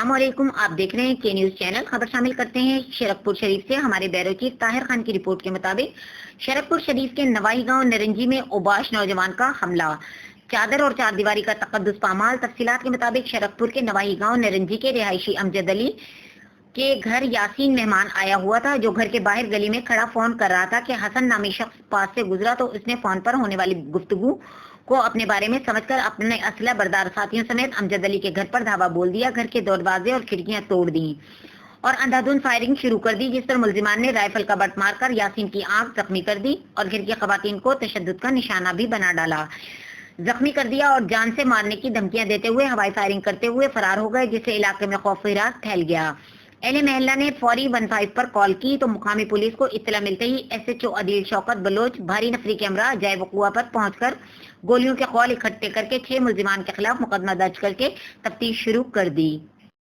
السلام علیکم، آپ دیکھ رہے ہیں کے نیوز چینل۔ خبر شامل کرتے ہیں شرکپور شریف سے۔ ہمارے بیورو چیف طاہر خان کی رپورٹ کے مطابق شرکپور شریف کے نوائی گاؤں نرنجی میں اوباش نوجوان کا حملہ، چادر اور چار دیواری کا تقدس پامال۔ تفصیلات کے مطابق شرکپور کے نوائی گاؤں نرنجی کے رہائشی امجد علی کے گھر یاسین مہمان آیا ہوا تھا، جو گھر کے باہر گلی میں کھڑا فون کر رہا تھا کہ حسن نامی شخص پاس سے گزرا تو اس نے فون پر ہونے والی گفتگو کو اپنے بارے میں سمجھ کر اپنے اسلحہ بردار ساتھیوں سمیت امجد علی کے گھر پر دھاوا بول دیا، گھر کے دروازے اور کھڑکیاں توڑ دیں اور اندھادھند فائرنگ شروع کر دی، جس پر ملزمان نے رائفل کا بٹ مار کر یاسین کی آنکھ زخمی کر دی اور گھر کی خواتین کو تشدد کا نشانہ بھی بنا ڈالا، زخمی کر دیا اور جان سے مارنے کی دھمکیاں دیتے ہوئے ہوائی فائرنگ کرتے ہوئے فرار ہو گئے، جس سے علاقے میں خوف و ہراس پھیل گیا۔ اہل محلہ نے فوری 15 پر کال کی تو مقامی پولیس کو اطلاع ملتے ہی ایس ایچ او عدیل شوکت بلوچ بھاری نفری کے ہمراہ جائے وقوع پر پہنچ کر گولیوں کے خول اکٹھے کر کے 6 ملزمان کے خلاف مقدمہ درج کر کے تفتیش شروع کر دی۔